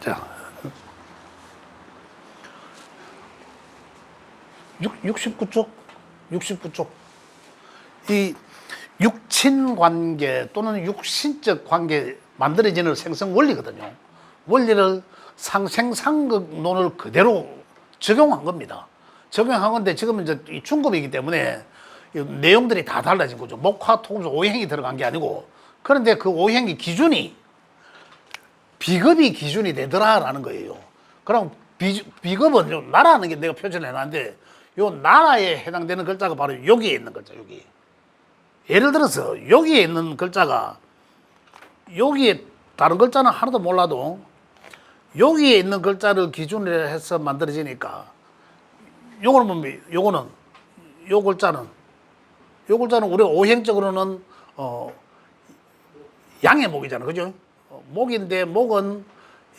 자, 69쪽? 69쪽. 이 육친 관계 또는 육신적 관계 만들어지는 생성 원리거든요. 원리를 상생상극론을 그대로 적용한 겁니다. 적용한 건데 지금은 이제 중급이기 때문에 내용들이 다 달라진 거죠. 목화, 통수, 오행이 들어간 게 아니고. 그런데 그 오행의 기준이 비급이 기준이 되더라라는 거예요. 그럼 비급은 나라는 게 내가 표현을 해놨는데 요 나라에 해당되는 글자가 바로 여기에 있는 글자, 여기. 예를 들어서 여기에 있는 글자가 여기에 다른 글자는 하나도 몰라도 여기에 있는 글자를 기준으로 해서 만들어지니까 요거는 뭡니까? 요거는 요 글자는 우리가 오행적으로는 양의 목이잖아, 그죠? 목인데 목은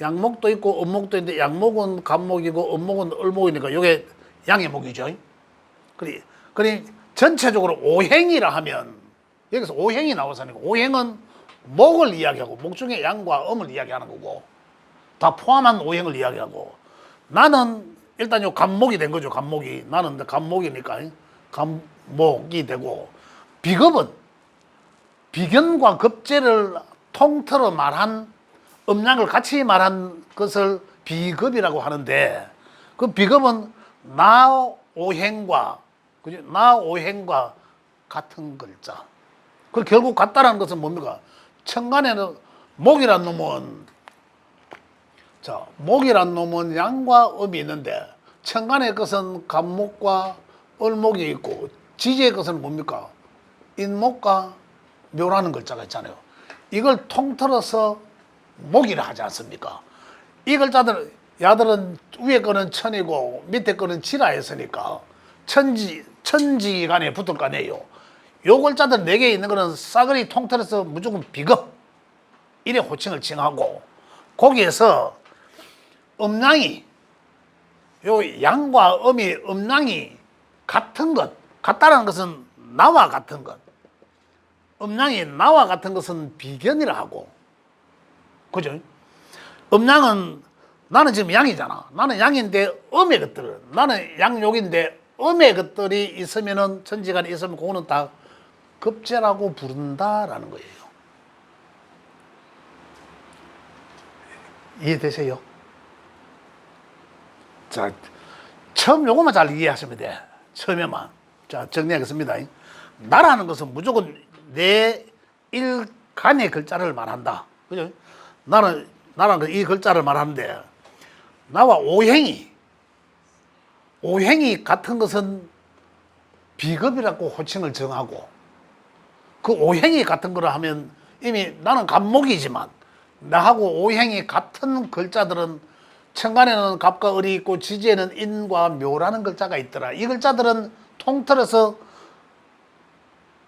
양목도 있고 음목도 있는데 양목은 간목이고 음목은 을목이니까 요게 양의 목이죠. 그리 전체적으로 오행이라 하면 여기서 오행이 나와서니까 오행은 목을 이야기하고 목 중에 양과 음을 이야기하는 거고 다 포함한 오행을 이야기하고 나는 일단 요 간목이 된 거죠. 간목이 나는 간목이니까 간목이 되고 비급은 비견과 급제를 통틀어 말한 음양을 같이 말한 것을 비급이라고 하는데 그 비급은 나 오행과 그죠? 나 오행과 같은 글자. 그 결국 같다라는 것은 뭡니까? 천간에는 목이란 놈은 목이란 놈은 양과 음이 있는데 천간의 것은 간목과 을목이 있고 지지의 것은 뭡니까? 인목과 묘라는 글자가 있잖아요. 이걸 통틀어서 목이라 하지 않습니까? 이 글자들 야들은 위에 거는 천이고 밑에 거는 지라 했으니까 천지간에 붙을 거 아니에요. 요 글자들 4개 있는 거는 싸그리 통틀어서 무조건 비급 이래 호칭을 칭하고 거기에서 음양이 요 양과 음이 음양이 같은 것 같다라는 것은 나와 같은 것 음양이 나와 같은 것은 비견이라 하고 그죠? 음양은 나는 지금 양이잖아. 나는 양인데 음의 것들 나는 양욕인데 음의 것들이 있으면은 천지간에 있으면 그거는 다 급제라고 부른다라는 거예요. 이해되세요? 자, 처음 요것만 잘 이해하시면 돼. 처음에만. 자, 정리하겠습니다. 나라는 것은 무조건 내 일간의 글자를 말한다. 그죠? 나는 이 글자를 말하는데, 나와 오행이 같은 것은 비급이라고 호칭을 정하고, 그 오행이 같은 거를 하면 이미 나는 간목이지만, 나하고 오행이 같은 글자들은 천간에는 갑과 을이 있고 지지에는 인과 묘라는 글자가 있더라. 이 글자들은 통틀어서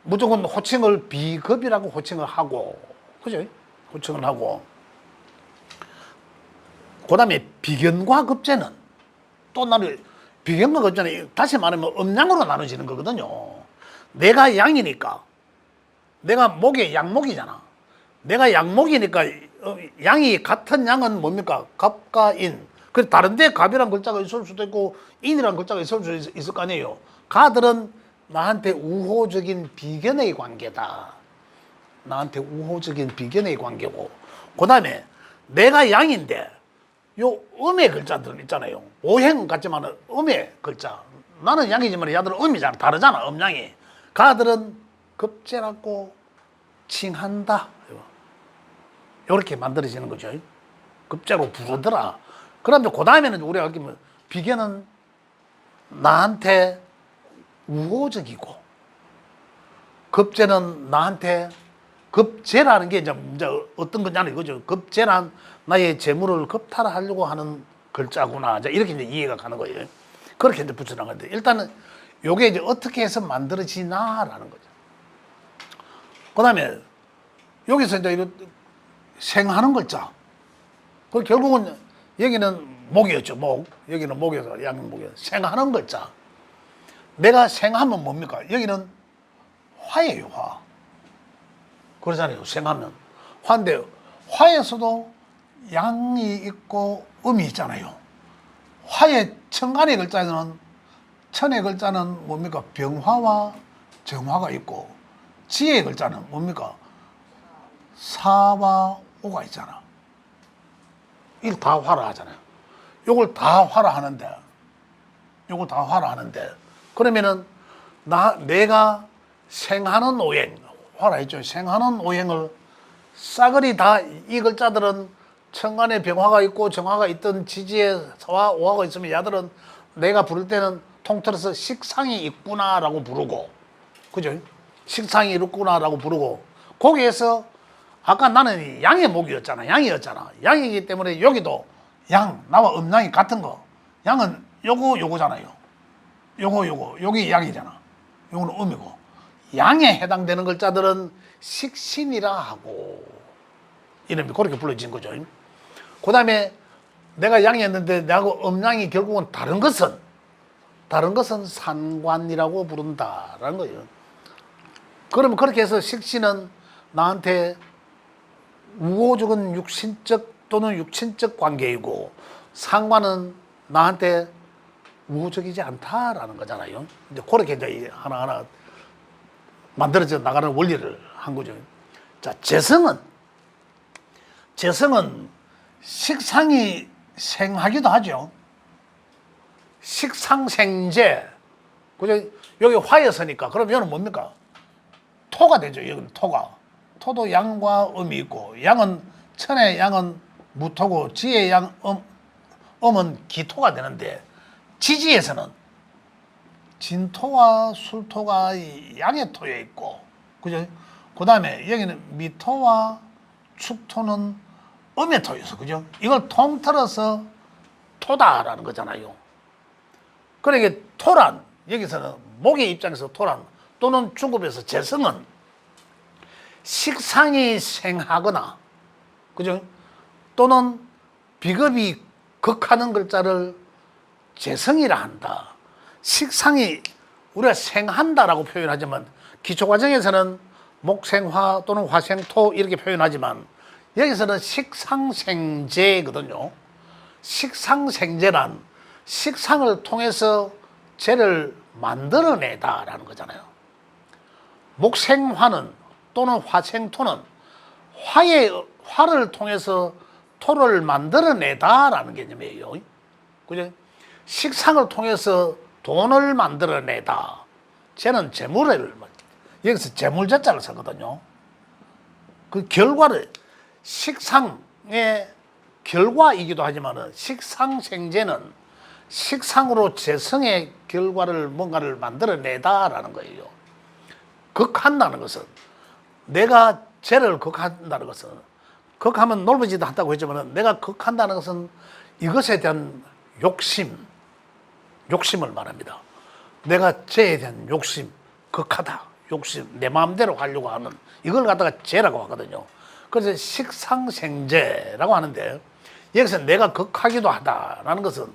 무조건 호칭을 비급이라고 호칭을 하고, 그죠? 호칭을 하고. 그 다음에 비견과 급제는 또 나를, 비견과 급제는 다시 말하면 음양으로 나눠지는 거거든요. 내가 양이니까, 내가 목이 양목이잖아. 내가 양목이니까 양이 같은 양은 뭡니까? 갑과 인. 그래서 다른데 갑이란 글자가 있을 수도 있고 인이란 글자가 있을 수 있을 거 아니에요. 가들은 나한테 우호적인 비견의 관계다. 나한테 우호적인 비견의 관계고. 그 다음에 내가 양인데 요 음의 글자들 있잖아요. 오행 같지만 음의 글자. 나는 양이지만 야들은 음이잖아. 다르잖아. 음양이. 가들은 급제라고 칭한다. 이렇게 만들어지는 거죠. 급제로 부르더라. 그러면 그 다음에는 우리가 알기면 비견은 나한테 우호적이고 급제는 나한테 급제라는 게 이제 어떤 거냐는 이거죠. 급제란 나의 재물을 겁탈하려고 하는 글자구나. 이렇게 이제 이해가 가는 거예요. 그렇게 이제 붙여나가는 건데 일단은 요게 이제 어떻게 해서 만들어지나라는 거죠. 그 다음에 여기서 이제 이거 생하는 글자. 그 결국은 여기는 목이었죠. 목. 여기는 목이어서 양목이어서 생하는 글자. 내가 생하면 뭡니까? 여기는 화예요. 화. 그러잖아요. 생하면 화인데 화에서도 양이 있고 음이 있잖아요. 화의 천간의 글자는 천의 글자는 뭡니까? 병화와 정화가 있고 지의 글자는 뭡니까? 사와 오가 있잖아. 이걸 다 화라 하잖아요. 요걸 다 화라 하는데 그러면은 내가 생하는 오행 화라 했죠. 생하는 오행을 싸그리 다 이 글자들은 천간에 병화가 있고 정화가 있던 지지에 사와 오화가 있으면 야들은 내가 부를 때는 통틀어서 식상이 있구나라고 부르고, 그죠? 식상이 있구나라고 부르고, 거기에서 아까 나는 양의 목이었잖아. 양이기 때문에 여기도 나와 음양이 같은 거. 양은 요거잖아요. 여기 양이잖아. 요거는 음이고. 양에 해당되는 글자들은 식신이라 하고, 이름이 그렇게 불러진 거죠. 그 다음에 내가 양이었는데 내하고 음양이 결국은 다른 것은 산관이라고 부른다라는 거예요. 그러면 그렇게 해서 식신은 나한테 우호적인 육신적 또는 육친적 관계이고 상관은 나한테 우호적이지 않다라는 거잖아요. 이제 그렇게 이제 하나하나 만들어져 나가는 원리를 한 거죠. 자, 재성은 식상이 생하기도 하죠. 식상생재. 그죠? 여기 화였으니까. 그럼 여기는 뭡니까? 토가 되죠. 여기는 토가. 토도 양과 음이 있고, 양은 천의 양은 무토고, 지의 음은 기토가 되는데, 지지에서는 진토와 술토가 양의 토에 있고, 그죠? 그 다음에 여기는 미토와 축토는 음의 토에서, 그죠? 이걸 통틀어서 토다라는 거잖아요. 그러니까 토란, 여기서는 목의 입장에서 토란, 또는 중급에서 재성은 식상이 생하거나, 그죠? 또는 비급이 극하는 글자를 재성이라 한다. 식상이 우리가 생한다라고 표현하지만 기초과정에서는 목생화 또는 화생토 이렇게 표현하지만 여기서는 식상생재거든요. 식상생재란 식상을 통해서 재를 만들어내다라는 거잖아요. 목생화는 또는 화생토는 화를 통해서 토를 만들어내다라는 개념이에요. 그죠? 식상을 통해서 돈을 만들어내다. 쟤는 재물을, 여기서 재물자자를 쓰거든요. 그 결과를, 식상의 결과이기도 하지만 식상생재는 식상으로 재성의 결과를 뭔가를 만들어내다라는 거예요. 극한다는 것은, 내가 죄를 극한다는 것은, 극하면 넓어지다 한다고 했지만 내가 극한다는 것은 이것에 대한 욕심을 말합니다. 내가 죄에 대한 욕심, 극하다, 욕심, 내 마음대로 가려고 하는 이걸 갖다가 죄라고 하거든요. 그래서 식상생죄라고 하는데 여기서 내가 극하기도 하다라는 것은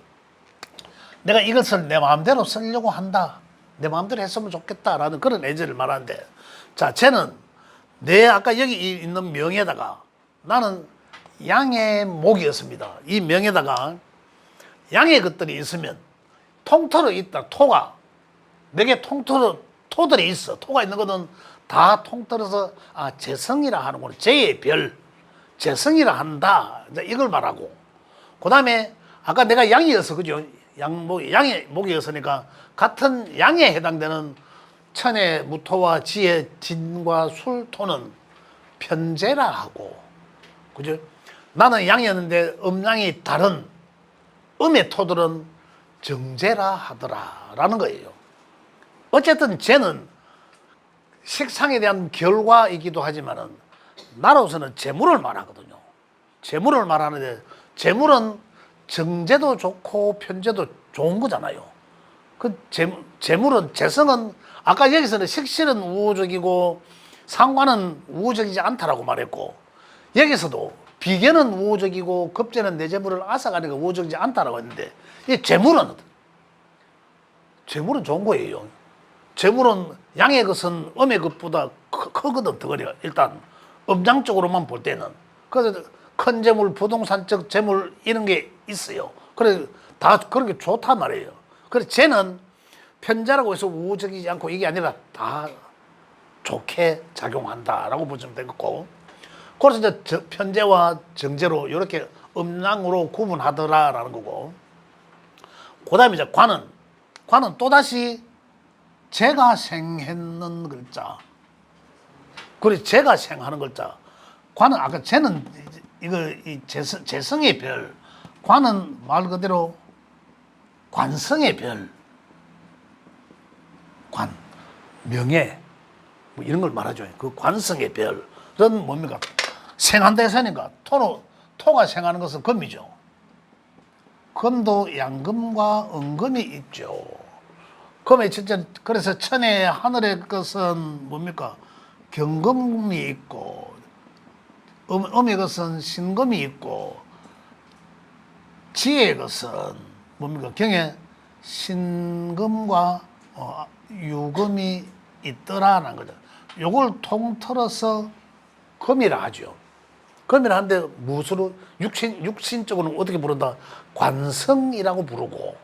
내가 이것을 내 마음대로 쓰려고 한다, 내 마음대로 했으면 좋겠다라는 그런 애절을 말하는데, 자, 쟤는 내 아까 여기 있는 명에다가 나는 양의 목이었습니다. 이 명에다가 양의 것들이 있으면 통틀어 있다. 토가 내게 통틀어 토들이 있어. 토가 있는 것은 다 통틀어서 재성이라 하는구나. 재의 별, 재성이라 한다. 이걸 말하고, 그 다음에 아까 내가 양이어서, 그죠? 양의 목이었으니까 같은 양에 해당되는 천의 무토와 지의 진과 술, 토는 편재라 하고, 그죠? 나는 양이었는데 음양이 다른 음의 토들은 정재라 하더라라는 거예요. 어쨌든 쟤는 식상에 대한 결과이기도 하지만은 나로서는 재물을 말하거든요. 재물을 말하는데 재물은 정재도 좋고 편재도 좋은 거잖아요. 그 재물은, 재성은 아까 여기서는 식신은 우호적이고 상관은 우호적이지 않다라고 말했고, 여기서도 비견은 우호적이고 급제는 내 재물을 앗아가니까 우호적이지 않다라고 했는데, 이 재물은 좋은 거예요. 재물은 양의 것은 음의 것보다 크거든, 덩어리가. 일단 음양적으로만 볼 때는. 그래서 큰 재물, 부동산적 재물 이런 게 있어요. 그래 다 그런 게 좋단 말이에요. 그래 쟤는 편자라고 해서 우호적이지 않고 이게 아니라 다 좋게 작용한다라고 보시면 되겠고, 그래서 이제 편재와 정재로 이렇게 음양으로 구분하더라라는 거고, 그다음에 이제 관은 또다시 재가 생했는 글자. 그리고 재가 생하는 글자. 관은 아까 재는 이거 이 재성의 별. 관은 말 그대로 관성의 별. 관, 명예 뭐 이런 걸 말하죠. 그 관성의 별은 뭡니까? 생한다 했으니까 토가 생하는 것은 금이죠. 금도 양금과 은금이 있죠. 금의 첫째, 그래서 천의 하늘의 것은 뭡니까? 경금이 있고, 음의 것은 신금이 있고, 지혜의 것은 뭡니까? 경에 신금과 유금이 있더라는 거죠. 요걸 통틀어서 금이라 하죠. 금이라 하는데 무엇으로 육신적으로는 어떻게 부른다? 관성이라고 부르고,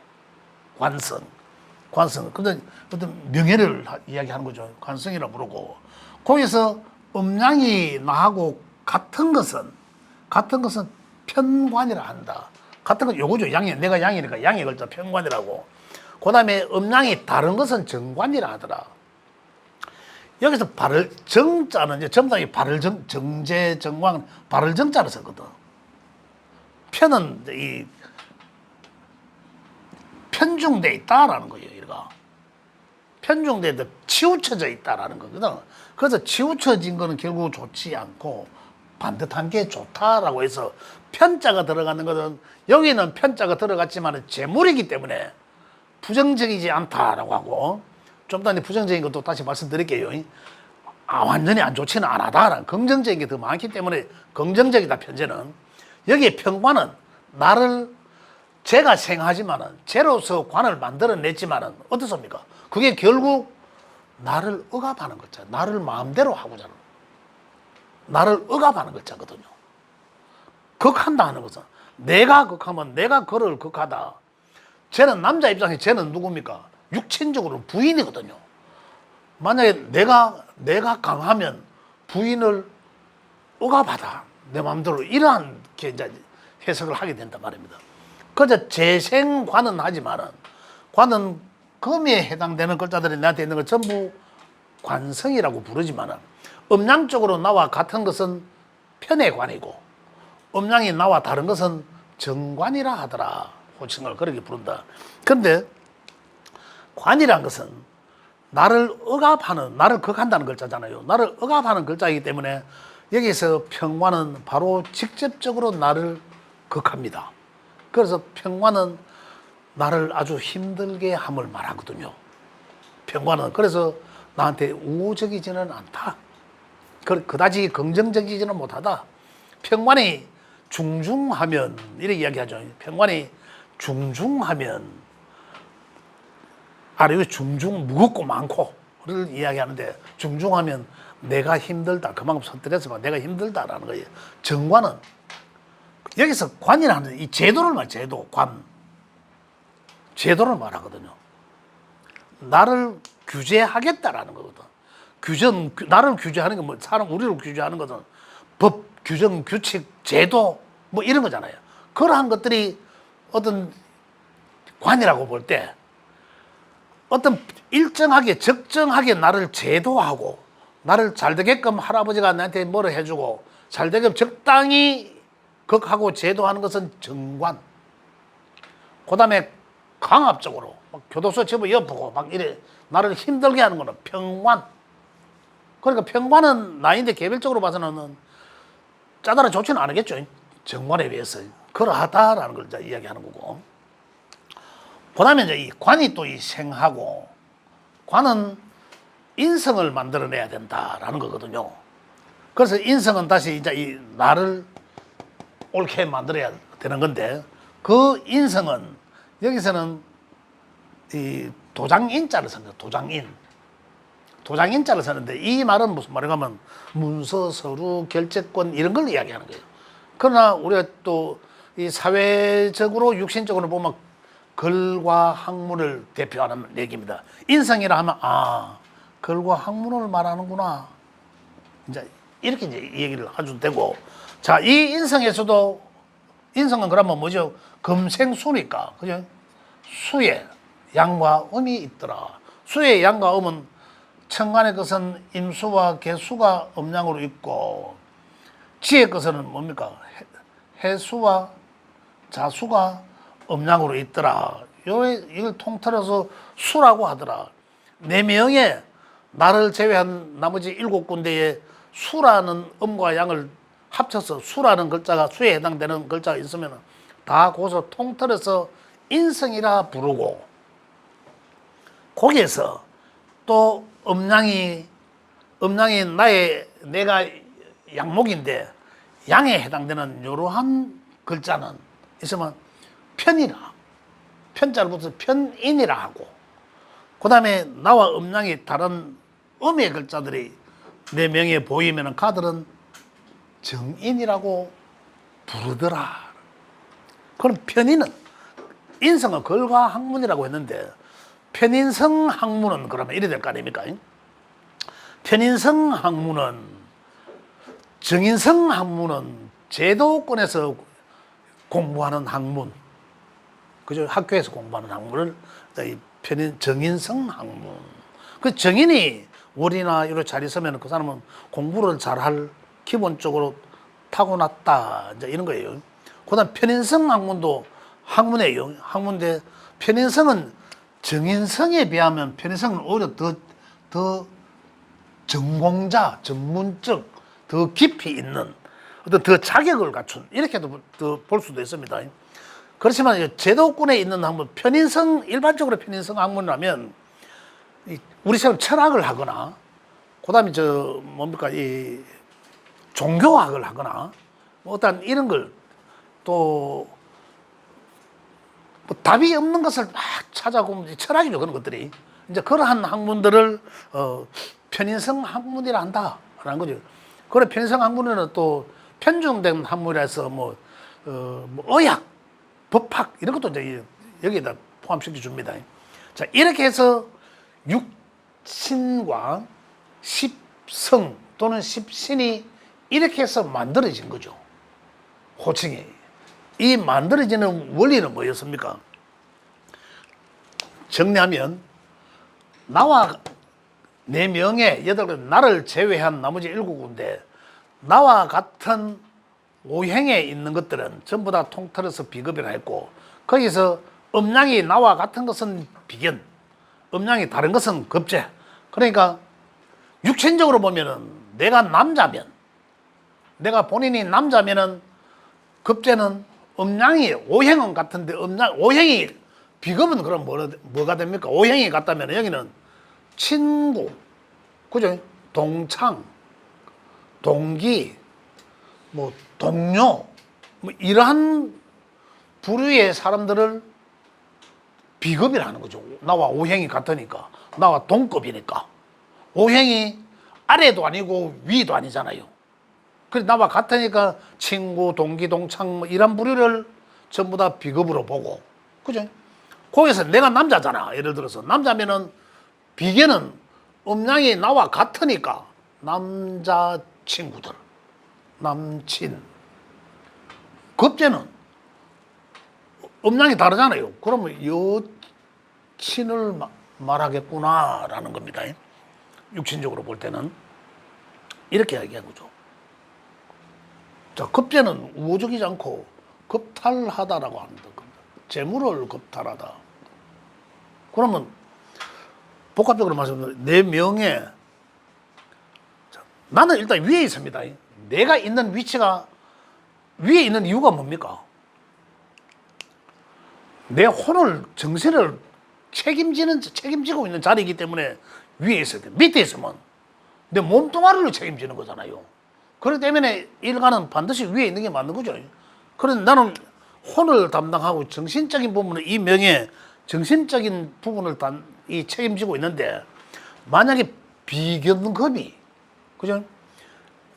관성. 근데 어떤 명예를 이야기하는 거죠. 관성이라고 부르고. 거기서 음양이 나하고 같은 것은 편관이라 한다. 같은 건 요거죠. 양이, 내가 양이니까 양의 글자 편관이라고. 그 다음에 음양이 다른 것은 정관이라 하더라. 여기서 발을 정자는 이제 점당이 발을 정제 정광 발을 정자를 썼거든. 편은 이 편중돼 있다라는 거예요. 이가 편중돼 치우쳐져 있다라는 거거든. 그래서 치우쳐진 거는 결국 좋지 않고 반듯한 게 좋다라고 해서 편자가 들어가는 것은, 여기는 편자가 들어갔지만 재물이기 때문에 부정적이지 않다라고 하고, 좀 더 부정적인 것도 다시 말씀드릴게요. 완전히 안 좋지는 않다라는 긍정적인 게 더 많기 때문에 긍정적이다. 편재는 여기에 편관은 나를 제가 생하지만은 죄로서 관을 만들어냈지만은 어떻습니까? 그게 결국 나를 억압하는 거죠. 나를 마음대로 하고자 하는, 나를 억압하는 거잖거든요. 극한다 하는 것은 내가 극하면 내가 그를 극하다. 쟤는 남자 입장에 쟤는 누굽니까? 육친적으로 부인이거든요. 만약에 내가 강하면 부인을 억압하다. 내 마음대로 이러한 게 이제 해석을 하게 된단 말입니다. 그저 재생관은 하지만은, 관은 금에 해당되는 글자들이 나한테 있는 걸 전부 관성이라고 부르지만은, 음양적으로 나와 같은 것은 편의 관이고, 음양이 나와 다른 것은 정관이라 하더라. 호칭을 그렇게 부른다. 그런데 관이란 것은 나를 억압하는, 나를 극한다는 글자잖아요. 나를 억압하는 글자이기 때문에 여기서 편관은 바로 직접적으로 나를 극합니다. 그래서 편관은 나를 아주 힘들게 함을 말하거든요. 편관은 그래서 나한테 우호적이지는 않다. 그다지 긍정적이지는 못하다. 편관이 중중하면 이렇게 이야기하죠. 편관이 중중하면, 여기 중중 무겁고 많고를 이야기하는데, 중중하면 내가 힘들다. 그만큼 선뜻해서 내가 힘들다라는 거예요. 정관은 여기서 관이라는 이 제도를 제도를 말하거든요. 나를 규제하겠다라는 거거든. 나를 규제하는 건 뭐, 사람 우리를 규제하는 것은 법, 규정, 규칙, 제도 뭐 이런 거잖아요. 그러한 것들이 어떤 관이라고 볼 때 어떤 일정하게 적정하게 나를 제도하고, 나를 잘 되게끔 할아버지가 나한테 뭐를 해주고 잘 되게끔 적당히 극하고 제도하는 것은 정관. 그 다음에 강압적으로 막 교도소 집어 엿보고 막 이래 나를 힘들게 하는 거는 편관. 그러니까 편관은 나인데 개별적으로 봐서는 짜다라 좋지는 않겠죠. 정관에 비해서 그러하다라는 걸 이제 이야기하는 거고. 그 다음에 이제 이 관이 또 이 생하고, 관은 인성을 만들어내야 된다라는 거거든요. 그래서 인성은 다시 이제 이 나를 옳게 만들어야 되는 건데, 그 인성은 여기서는 이 도장인자를 쓰는 거예요. 도장인자를 쓰는데, 이 말은 무슨 말인가 하면 문서, 서류, 결재권 이런 걸 이야기하는 거예요. 그러나 우리가 또 이 사회적으로 육신적으로 보면 글과 학문을 대표하는 얘기입니다. 인성이라 하면 글과 학문을 말하는구나. 이제 이렇게 이제 얘기를 해도 되고, 자, 이 인성에서도 인성은 그러면 뭐죠? 금생수니까, 그죠? 수에 양과 음이 있더라. 수의 양과 음은 천간의 것은 임수와 개수가 음양으로 있고, 지의 것은 뭡니까? 해수와 자수가 음양으로 있더라. 이걸 통틀어서 수라고 하더라. 네 명의 나를 제외한 나머지 7군데에 수라는 음과 양을 합쳐서 수라는 글자가 수에 해당되는 글자가 있으면 다 거기서 통틀어서 인성이라 부르고, 거기에서 또 음양이 내가 양목인데 양에 해당되는 이러한 글자는 있으면 편자를 붙여서 편인이라 하고, 그 다음에 나와 음양이 다른 음의 글자들이 네 명에 보이면 가들은 정인이라고 부르더라. 그럼 편인은 인성은 글과 학문이라고 했는데 편인성 학문은 그러면 이래 될 거 아닙니까? 편인성 학문은, 정인성 학문은 제도권에서 공부하는 학문, 그죠? 학교에서 공부하는 학문을 정인성 학문. 그 정인이 월이나 이런 잘 있으면 그 사람은 공부를 잘할 기본적으로 타고났다, 이제 이런 거예요. 그다음 편인성 학문도 학문이에요. 학문인데 편인성은 정인성에 비하면 편인성은 오히려 더 전공자, 전문적, 더 깊이 있는 어떤 더 자격을 갖춘, 이렇게도 볼 수도 있습니다. 그렇지만 제도권에 있는 학문, 일반적으로 편인성 학문이라면 우리처럼 철학을 하거나, 그 다음에 이 종교학을 하거나, 어떤 이런 걸 또, 답이 없는 것을 막 찾아보면 철학이죠, 그런 것들이. 이제 그러한 학문들을, 편인성 학문이라 한다라는 거죠. 그래, 편인성 학문에는 또 편중된 학문이라서 의학, 법학, 이런 것도 이제 여기에다 포함시켜 줍니다. 자, 이렇게 해서 육신과 십성 또는 십신이 이렇게 해서 만들어진 거죠. 호칭이. 이 만들어지는 원리는 뭐였습니까? 정리하면 나와 4명의 8개, 나를 제외한 나머지 7군데 나와 같은 오행에 있는 것들은 전부 다 통틀어서 비급이라 했고, 거기서 음양이 나와 같은 것은 비견, 음양이 다른 것은 급제. 그러니까 육신적으로 보면은 내가 본인이 남자면은 급제는 음양이, 오행은 같은데 오행이 비급은 그럼 뭐가 됩니까? 오행이 같다면 여기는 친구, 그죠? 동창, 동기, 동료, 이러한 부류의 사람들을 비급이라 하는 거죠. 나와 오행이 같으니까, 나와 동급이니까. 오행이 아래도 아니고 위도 아니잖아요. 그래서 나와 같으니까 친구, 동기, 동창 이런 부류를 전부 다 비급으로 보고, 그죠? 거기서 내가 남자잖아. 예를 들어서 남자면은 비계는 음양이 나와 같으니까 남자 친구들, 남친. 급제는 음양이 다르잖아요. 그러면 여친을 말하겠구나라는 겁니다. 육신적으로 볼 때는 이렇게 이야기한 거죠. 자, 급제는 우호적이지 않고 급탈하다라고 합니다. 재물을 급탈하다. 그러면 복합적으로 말하면 4명의, 나는 일단 위에 있습니다. 내가 있는 위치가 위에 있는 이유가 뭡니까? 내 혼을, 정신을 책임지고 있는 자리이기 때문에 위에 있어야 돼. 밑에 있으면 내 몸뚱아리를 책임지는 거잖아요. 그렇기 때문에 일가는 반드시 위에 있는 게 맞는 거죠. 그런데 나는 혼을 담당하고 정신적인 부분을, 이 명예, 정신적인 부분을 책임지고 있는데, 만약에 비견급이, 그죠?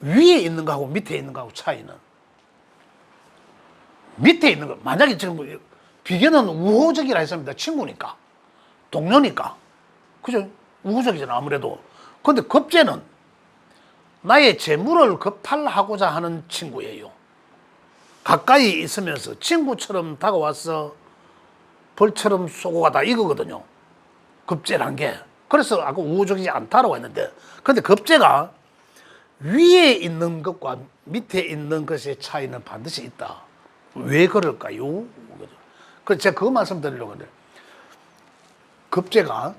위에 있는 거하고 밑에 있는 거하고 차이는, 밑에 있는 거, 만약에 지금 비견은 우호적이라 했습니다. 친구니까, 동료니까. 그죠? 우호적이잖아, 아무래도. 근데 겁재는 나의 재물을 겁탈하고자 하는 친구예요. 가까이 있으면서 친구처럼 다가와서 벌처럼 쏘고 가다 이거거든요. 겁재란 게. 그래서 아까 우호적이지 않다라고 했는데, 근데 겁재가 위에 있는 것과 밑에 있는 것의 차이는 반드시 있다. 왜 그럴까요? 그래서 제가 그거 말씀드리려고 하는데, 겁재가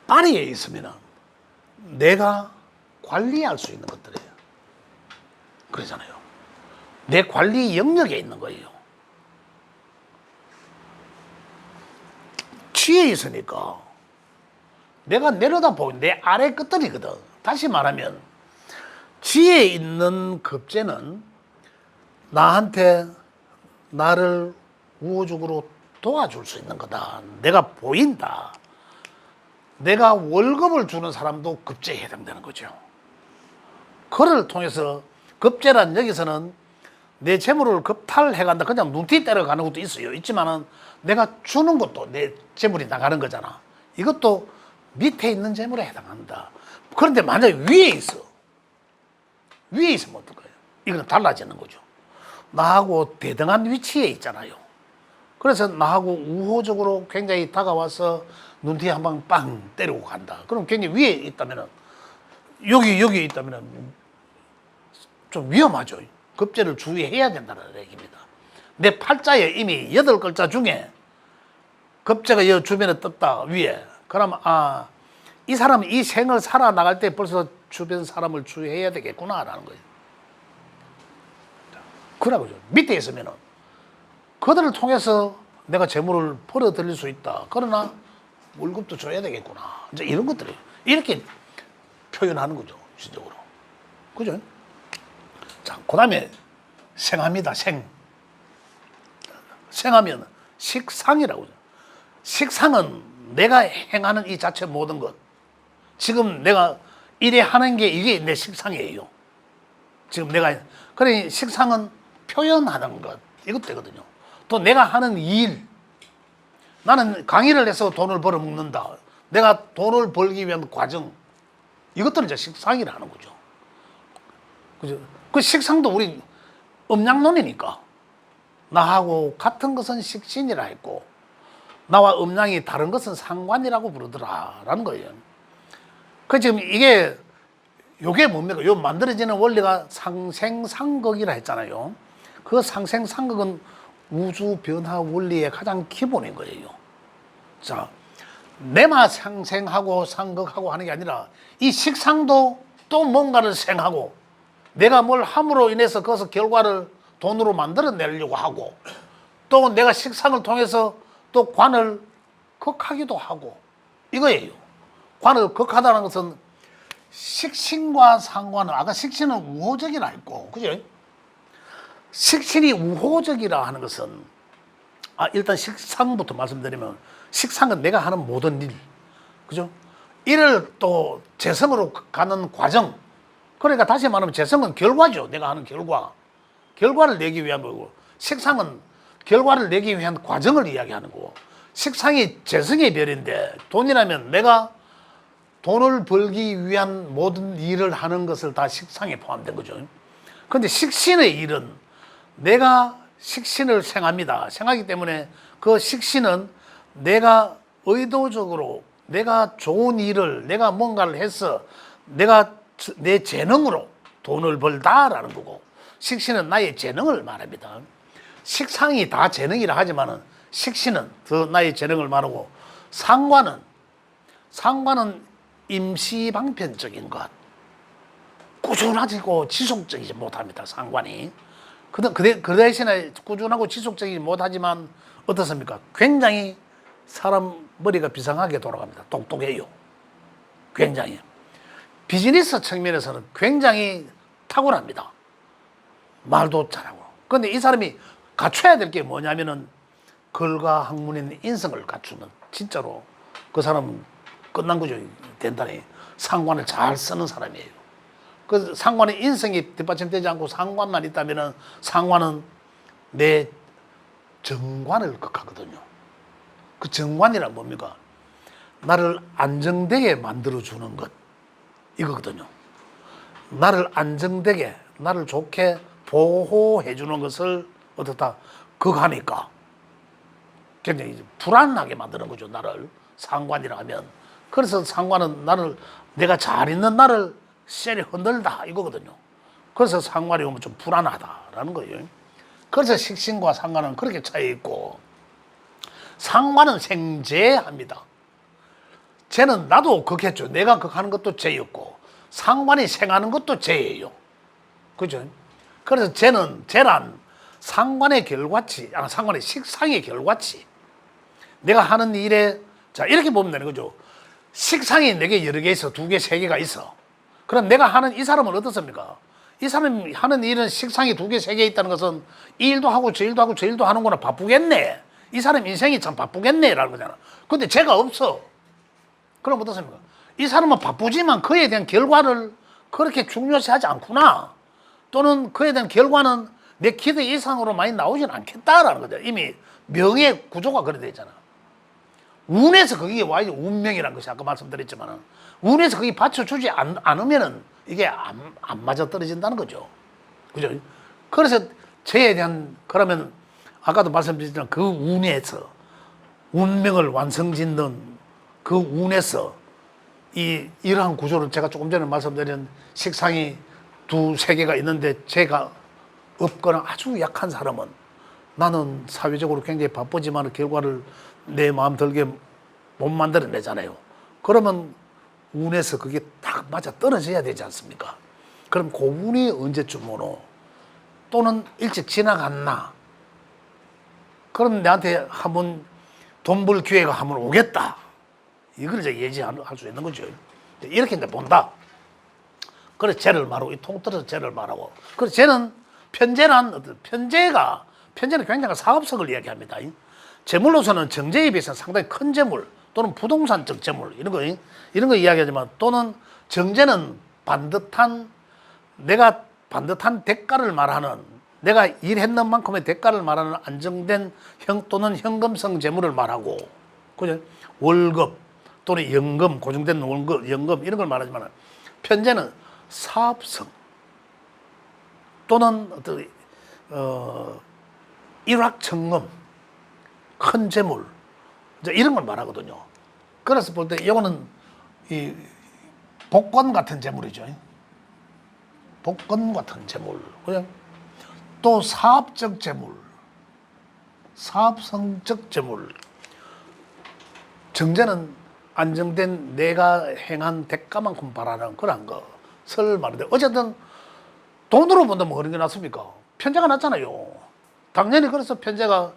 아래에 있으면 내가 관리할 수 있는 것들이에요. 그러잖아요. 내 관리 영역에 있는 거예요. 취해 있으니까 내가 내려다보면 내 아래 끝들이거든. 다시 말하면 지에 있는 겁재는 나한테 나를 우호적으로 도와줄 수 있는 거다. 내가 보인다. 내가 월급을 주는 사람도 겁재에 해당되는 거죠. 그를 통해서 겁재란 여기서는 내 재물을 겁탈해간다. 그냥 눈티 때려가는 것도 있어요. 있지만은 내가 주는 것도 내 재물이 나가는 거잖아. 이것도 밑에 있는 재물에 해당한다. 그런데 만약에 위에 있어. 위에 있으면 어떨까요? 이건 달라지는 거죠. 나하고 대등한 위치에 있잖아요. 그래서 나하고 우호적으로 굉장히 다가와서 눈티 한 방 빵 때리고 간다. 그럼 굉장히 위에 있다면은, 여기 있다면은 좀 위험하죠. 겁재를 주의해야 된다는 얘기입니다. 내 팔자에 이미 8글자 중에 겁재가 이 주변에 떴다, 위에. 그러면, 이 사람은 이 생을 살아나갈 때 벌써 주변 사람을 주의해야 되겠구나라는 거예요. 그러고죠. 밑에 있으면은 그들을 통해서 내가 재물을 벌어들일 수 있다. 그러나 월급도 줘야 되겠구나. 이제 이런 것들이 이렇게 표현하는 거죠. 시적으로. 그죠? 자, 그 다음에 생합니다. 생하면 식상이라고 하죠. 식상은 내가 행하는 이 자체 모든 것. 지금 내가 이래 하는 게 이게 내 식상이에요. 지금 내가, 그래, 식상은 표현하는 것. 이것 되거든요. 또 내가 하는 일. 나는 강의를 해서 돈을 벌어 먹는다. 내가 돈을 벌기 위한 과정. 이것들은 이제 식상이라는 거죠. 그죠? 그 식상도 우리 음양론이니까. 나하고 같은 것은 식신이라 했고, 나와 음양이 다른 것은 상관이라고 부르더라라는 거예요. 그 지금 이게 요게 뭡니까? 요 만들어지는 원리가 상생상극이라 했잖아요. 그 상생상극은 우주 변화 원리의 가장 기본인 거예요. 자, 내만 상생하고 상극하고 하는 게 아니라 이 식상도 또 뭔가를 생하고 내가 뭘 함으로 인해서 그것을 결과를 돈으로 만들어내려고 하고 또 내가 식상을 통해서 또 관을 극하기도 하고 이거예요. 관을 극하다는 것은 식신과 상관은 아까 식신은 우호적이라 했고 그죠? 식신이 우호적이라 하는 것은 일단 식상부터 말씀드리면 식상은 내가 하는 모든 일 그죠? 이를 또 재성으로 가는 과정 그러니까 다시 말하면 재성은 결과죠. 내가 하는 결과를 내기 위한 거고 식상은 결과를 내기 위한 과정을 이야기하는 거고 식상이 재성의 별인데 돈이라면 내가 돈을 벌기 위한 모든 일을 하는 것을 다 식상에 포함된 거죠. 그런데 식신의 일은 내가 식신을 생합니다. 생하기 때문에 그 식신은 내가 의도적으로 내가 좋은 일을 내가 뭔가를 해서 내가 내 재능으로 돈을 벌다라는 거고 식신은 나의 재능을 말합니다. 식상이 다 재능이라 하지만은 식신은 더 나의 재능을 말하고 상관은 임시방편적인 것 꾸준하고 지속적이지 못합니다. 상관이 그 대신에 꾸준하고 지속적이지 못하지만 어떻습니까? 굉장히 사람 머리가 비상하게 돌아갑니다. 똑똑해요. 굉장히 비즈니스 측면에서는 굉장히 탁월합니다. 말도 잘하고. 그런데 이 사람이 갖춰야 될 게 뭐냐면은 글과 학문인 인성을 갖추면 진짜로 그 사람은 끝난 거죠. 된다니 상관을 잘 쓰는 사람이에요. 그 상관의 인성이 뒷받침되지 않고 상관만 있다면은 상관은 내 정관을 극하거든요. 그 정관이란 뭡니까? 나를 안정되게 만들어주는 것. 이거거든요. 나를 안정되게, 나를 좋게 보호해주는 것을 어떻다? 극하니까 굉장히 불안하게 만드는 거죠. 나를. 상관이라 하면. 그래서 상관은 나를, 내가 잘 있는 나를 쎄리 흔들다. 이거거든요. 그래서 상관이 오면 좀 불안하다라는 거예요. 그래서 식신과 상관은 그렇게 차이 있고, 상관은 생재합니다. 쟤는 나도 극했죠. 내가 극하는 것도 죄였고, 상관이 생하는 것도 죄예요. 그죠? 그래서 쟤란 상관의 결과치, 상관의 식상의 결과치. 내가 하는 일에, 자, 이렇게 보면 되는 거죠. 식상이 내게 여러 개 있어. 2개, 3개가 있어. 그럼 내가 하는 이 사람은 어떻습니까? 이 사람이 하는 일은 식상이 2개, 3개 있다는 것은 이 일도 하고 저 일도 하고 저 일도 하는구나. 바쁘겠네. 이 사람 인생이 참 바쁘겠네. 라는 거잖아. 근데 죄가 없어. 그럼 어떻습니까? 이 사람은 바쁘지만 그에 대한 결과를 그렇게 중요시하지 않구나. 또는 그에 대한 결과는 내 기대 이상으로 많이 나오진 않겠다라는 거죠. 이미 명의 구조가 그래 돼 있잖아. 운에서 그게 와야지. 운명이라는 것이 아까 말씀드렸지만 운에서 그게 받쳐주지 않으면은 이게 안 맞아 떨어진다는 거죠. 그죠? 그래서 죄에 대한, 그러면 아까도 말씀드렸지만 그 운에서 운명을 완성짓는 그 운에서 이러한 구조를 제가 조금 전에 말씀드린 식상이 2, 3개가 있는데 죄가 없거나 아주 약한 사람은 나는 사회적으로 굉장히 바쁘지만 결과를 내 마음 들게 못 만들어내잖아요. 그러면 운에서 그게 딱 맞아 떨어져야 되지 않습니까? 그럼 그 운이 언제쯤 오노? 또는 일찍 지나갔나? 그럼 내한테 한번 돈 벌 기회가 한번 오겠다. 이걸 이제 예지할 수 있는 거죠. 이렇게 이제 본다. 그래서 죄를 말하고, 이 통틀어서 죄를 말하고. 그래서 죄는, 편죄는 굉장히 사업성을 이야기합니다. 재물로서는 정제에 비해서 상당히 큰 재물, 또는 부동산적 재물, 이런 거 이야기하지만, 또는 정제는 내가 반듯한 대가를 말하는, 내가 일했는 만큼의 대가를 말하는 안정된 또는 현금성 재물을 말하고, 그죠? 월급 또는 연금, 고정된 월급, 연금 이런 걸 말하지만, 편제는 사업성 또는 일확천금, 큰 재물, 이런 걸 말하거든요. 그래서 볼 때 이거는 이 복권 같은 재물이죠. 복권 같은 재물. 그냥 또 사업적 재물, 사업성적 재물. 정제는 안정된 내가 행한 대가만큼 바라는 그런 것을 말하는데, 어쨌든 돈으로 본다면 그런 게 낫습니까? 편제가 낫잖아요. 당연히 그래서 편제가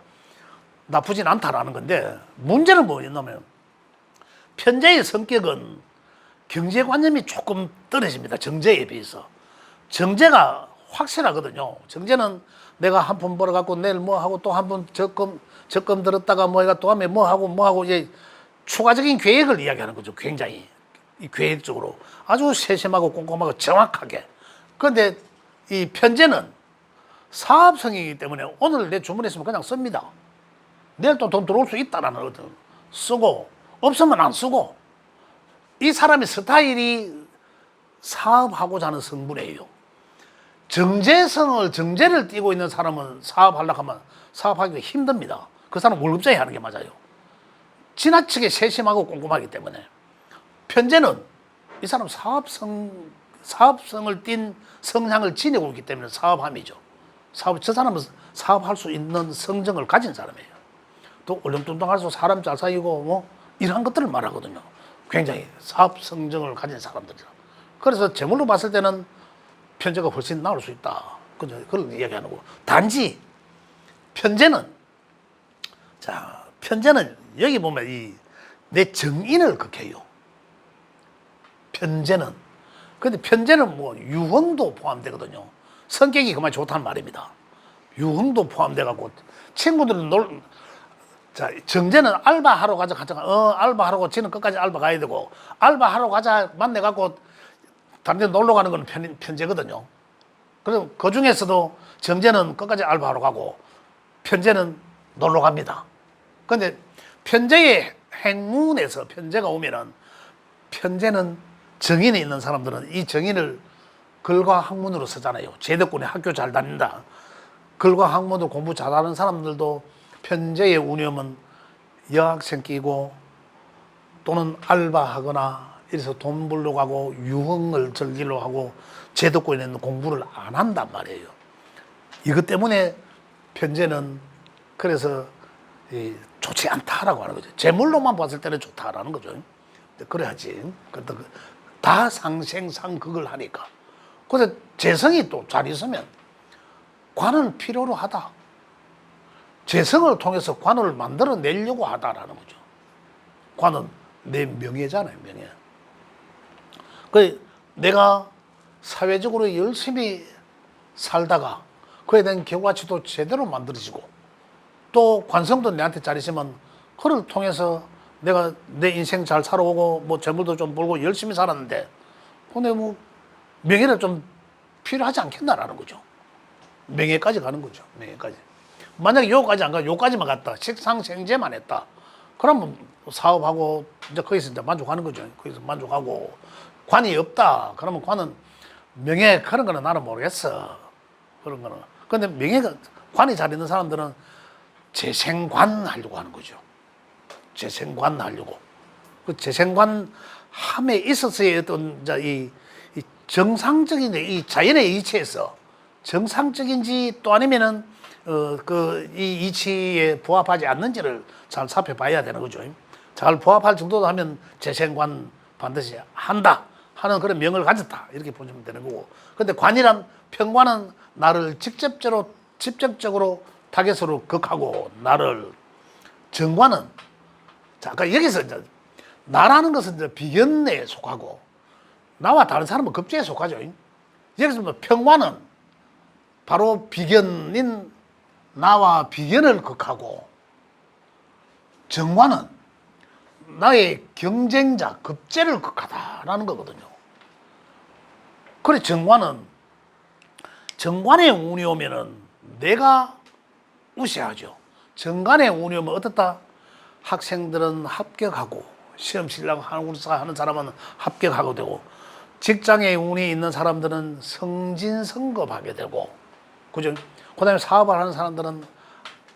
나쁘진 않다라는 건데, 문제는 뭐였냐면 편제의 성격은 경제관념이 조금 떨어집니다. 정제에 비해서. 정제가 확실하거든요. 정제는 내가 한 푼 벌어갖고 내일 뭐 하고 또 한 푼 적금 들었다가 뭐 해가 또 하면 뭐 하고 이제 추가적인 계획을 이야기하는 거죠. 굉장히 계획적으로 아주 세심하고 꼼꼼하고 정확하게. 그런데 이 편제는 사업성이기 때문에 오늘 내 주문했으면 그냥 씁니다. 내일 또 돈 들어올 수 있다라는 거거든. 쓰고 없으면 안 쓰고. 이 사람의 스타일이 사업하고자 하는 성분이에요. 정제를 띠고 있는 사람은 사업하려고 하면 사업하기가 힘듭니다. 그 사람 월급쟁이 하는 게 맞아요. 지나치게 세심하고 꼼꼼하기 때문에. 편제는 이 사람 사업성을 띤 성향을 지니고 있기 때문에 사업함이죠. 저 사람은 사업할 수 있는 성정을 가진 사람이에요. 또 얼렁뚱땅해서 사람 잘 사귀고 뭐 이런 것들을 말하거든요. 굉장히 사업 성정을 가진 사람들이죠. 그래서 재물로 봤을 때는 편제가 훨씬 나을 수 있다. 그걸 이야기하는 거고. 단지 편제는 여기 보면 내 정인을 극해요. 편제는. 근데 편제는 뭐 유흥도 포함되거든요. 성격이 그만 좋다는 말입니다. 유흥도 포함돼갖고 친구들은 정제는 알바하러 가자. 알바하러 지는 끝까지 알바 가야 되고, 알바하러 가자 만나갖고 다른 데 놀러 가는 건 편제거든요. 그래서 그 중에서도 정제는 끝까지 알바하러 가고 편제는 놀러 갑니다. 근데 편제의 행문에서 편제가 오면은 편제는 정인이 있는 사람들은 이 정인을 글과 학문으로 쓰잖아요. 제도권에 학교 잘 다닌다. 글과 학문으로 공부 잘하는 사람들도 편제의 운염은 여학생 끼고 또는 알바하거나 이래서 돈 벌러 가고 유흥을 즐기려 하고 제도권에 있는 공부를 안 한단 말이에요. 이것 때문에 편제는 그래서 좋지 않다라고 하는 거죠. 재물로만 봤을 때는 좋다라는 거죠. 그래야지. 다 상생상극을 하니까. 그래서 재성이 또 잘 있으면 관은 필요로 하다. 재성을 통해서 관을 만들어내려고 하다라는 거죠. 관은 내 명예잖아요, 명예. 그 내가 사회적으로 열심히 살다가 그에 대한 결과치도 제대로 만들어지고 또 관성도 내한테 잘 있으면 그를 통해서 내가 내 인생 잘 살아오고 뭐 재물도 좀 벌고 열심히 살았는데 근데 뭐 명예를 좀 필요하지 않겠나라는 거죠. 명예까지 가는 거죠. 명예까지. 만약에 요까지 안 가, 요까지만 갔다. 식상생재만 했다. 그러면 사업하고 이제 거기서 이제 만족하는 거죠. 거기서 만족하고 관이 없다. 그러면 관은 명예 그런 거는 나는 모르겠어. 그런 거는. 근데 명예가 관이 잘 있는 사람들은 재생관 하려고 하는 거죠. 재생관 하려고. 그 재생관 함에 있어서의 어떤 이 정상적인 이 자연의 이치에서 정상적인지 또 아니면은 이 이치에 부합하지 않는지를 잘 살펴봐야 되는 거죠. 잘 부합할 정도도 하면 재생관 반드시 한다 하는 그런 명을 가졌다 이렇게 보시면 되는 거고. 근데 관이란 평관은 나를 직접적으로 타겟으로 극하고 나를 정관은 자 아까 여기서 이제 나라는 것은 이제 비견내에 속하고 나와 다른 사람은 급제에 속하죠. 여기서 뭐 평관은 바로 비견인 나와 비견을 극하고 정관은 나의 경쟁자 급제를 극하다라는 거거든요. 그래 정관의 운이 오면은 내가 우세하죠. 정관의 운이 오면 어떻다? 학생들은 합격하고 시험 치려고 하는 사람은 합격하고 되고 직장에 운이 있는 사람들은 승진승급하게 되고 그죠? 그다음에 사업을 하는 사람들은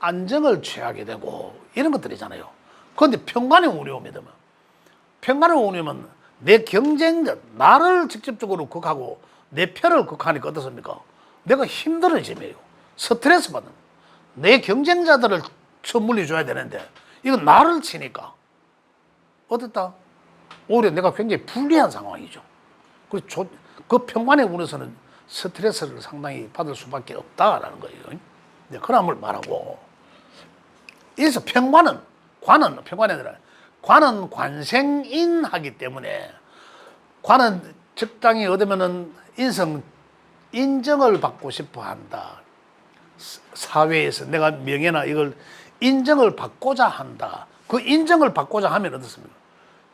안정을 취하게 되고 이런 것들이잖아요. 그런데 평관의 운이 오면 평관의 운이 오면 내 경쟁자 나를 직접적으로 극하고 내 편을 극하니까 어떻습니까? 내가 힘들어지며요. 스트레스 받는 내 경쟁자들을 선물리 줘야 되는데 이건 나를 치니까 어떻다? 오히려 내가 굉장히 불리한 상황이죠. 그 평관의 운에서는 스트레스를 상당히 받을 수밖에 없다라는 거예요. 네, 그런 걸 말하고. 그래서 평관은 평관이 아니라 관은 관생인하기 때문에 관은 적당히 얻으면은 인정을 받고 싶어 한다. 사회에서 내가 명예나 이걸 인정을 받고자 한다. 그 인정을 받고자 하면 어떻습니까?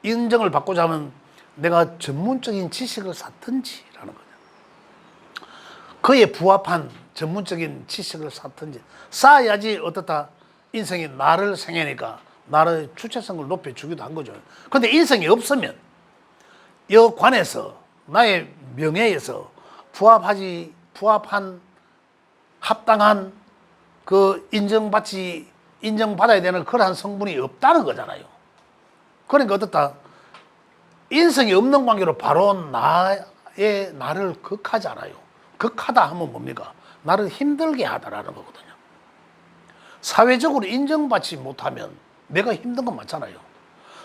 인정을 받고자 하면 내가 전문적인 지식을 쌓든지라는 거죠. 그에 부합한 전문적인 지식을 쌓든지 쌓아야지 어떻다 인성이 나를 생애니까 나를 주체성을 높여주기도 한 거죠. 그런데 인성이 없으면 이 관에서 나의 명예에서 부합한 합당한 그 인정받아야 되는 그러한 성분이 없다는 거잖아요. 그러니까 어떻다 인성이 없는 관계로 바로 나를 극하잖아요. 극하다 하면 뭡니까? 나를 힘들게 하다라는 거거든요. 사회적으로 인정받지 못하면 내가 힘든 건 맞잖아요.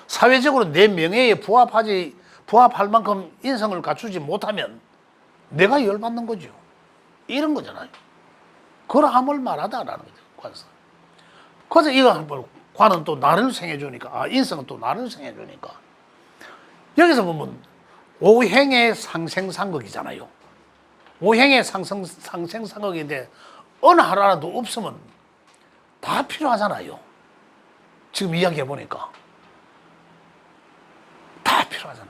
사회적으로 내 명예에 부합할 만큼 인성을 갖추지 못하면 내가 열받는 거죠. 이런 거잖아요. 그러함을 말하다라는 거죠. 관성. 그래서 이거 관은 또 나를 생해주니까, 인성은 또 나를 생해주니까. 여기서 보면 오행의 상생상극이잖아요. 오행의 상생상극인데 어느 하나라도 없으면 다 필요하잖아요. 지금 이야기해 보니까 다 필요하잖아.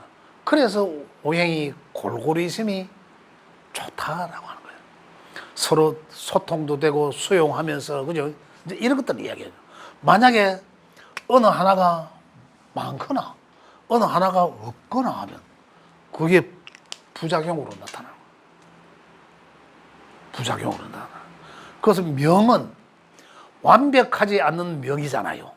그래서 오행이 골고루 있음이 좋다라고 하는 거예요. 서로 소통도 되고 수용하면서, 그죠? 이제 이런 것들을 이야기해요. 만약에 어느 하나가 많거나 어느 하나가 없거나 하면 그게 부작용으로 나타나는 거예요. 부작용으로 나타나는 거예요. 그래서 명은 완벽하지 않는 명이잖아요.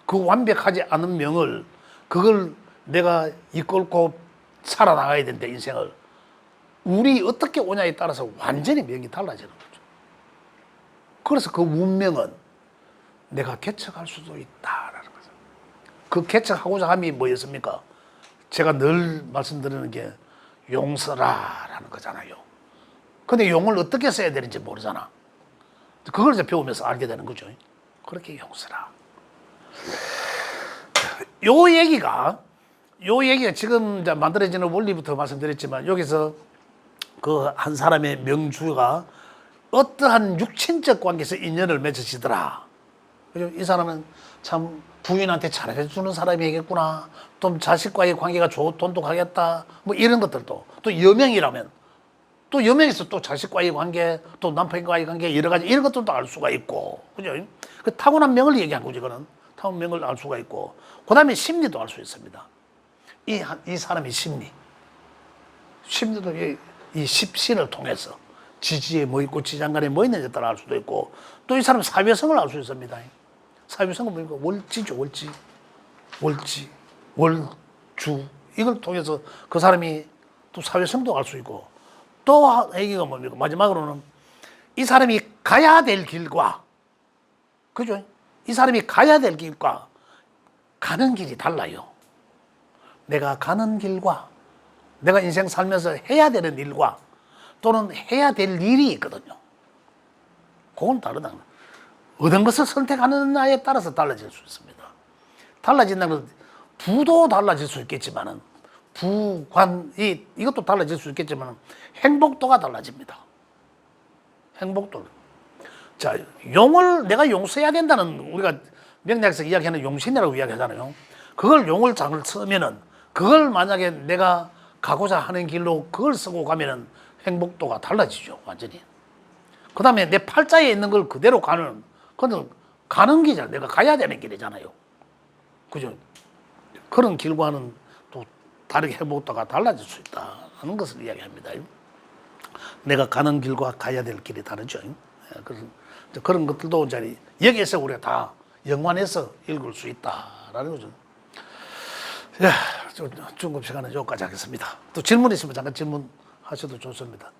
그 완벽하지 않은 명을, 그걸 내가 이끌고 살아나가야 되는데, 인생을. 운이 어떻게 오냐에 따라서 완전히 명이 달라지는 거죠. 그래서 그 운명은 내가 개척할 수도 있다라는 거죠. 그 개척하고자 함이 뭐였습니까? 제가 늘 말씀드리는 게 용서라라는 거잖아요. 근데 용을 어떻게 써야 되는지 모르잖아. 그걸 이제 배우면서 알게 되는 거죠. 그렇게 용서라. 요 얘기가 지금 이제 만들어지는 원리부터 말씀드렸지만, 여기서 그 한 사람의 명주가 어떠한 육친적 관계에서 인연을 맺으시더라. 그죠? 이 사람은 참 부인한테 잘해주는 사람이겠구나. 또 자식과의 관계가 돈독하겠다. 뭐 이런 것들도. 또 여명이라면, 또 여명에서 또 자식과의 관계, 또 남편과의 관계, 여러 가지 이런 것들도 알 수가 있고. 그죠? 그 타고난 명을 얘기한 거죠, 이거는. 타고난 명을 알 수가 있고. 그 다음에 심리도 알 수 있습니다. 이 사람의 심리도 이 십신을 통해서 지지에 뭐 있고 지장간에 뭐 있는지 따라 알 수도 있고, 또 이 사람 사회성을 알 수 있습니다. 사회성은 뭡니까? 월지죠, 월지, 월주. 이걸 통해서 그 사람이 또 사회성도 알 수 있고, 또 얘기가 뭡니까? 마지막으로는 이 사람이 가야 될 길과, 그죠? 이 사람이 가야 될 길과 가는 길이 달라요. 내가 가는 길과 내가 인생 살면서 해야 되는 일과 또는 해야 될 일이 있거든요. 그건 다르다. 어떤 것을 선택하느냐에 따라서 달라질 수 있습니다. 달라진다는 건 부도 달라질 수 있겠지만은, 이것도 달라질 수 있겠지만 행복도가 달라집니다. 행복도. 자, 내가 용서해야 된다는, 우리가 명리학에서 이야기하는 용신이라고 이야기하잖아요. 그걸 용을 잘 쓰면은, 그걸 만약에 내가 가고자 하는 길로 그걸 쓰고 가면은 행복도가 달라지죠, 완전히. 그 다음에 내 팔자에 있는 걸 그대로 그건 가는 길이잖아요. 내가 가야 되는 길이잖아요. 그죠? 그런 길과는 또 다르게 행복도가 달라질 수 있다는 것을 이야기합니다. 내가 가는 길과 가야 될 길이 다르죠. 그래서 그런 것들도 이제 여기에서 우리가 다 연관해서 읽을 수 있다라는 거죠. 중급 시간은 여기까지 하겠습니다. 또 질문 있으면 잠깐 질문하셔도 좋습니다.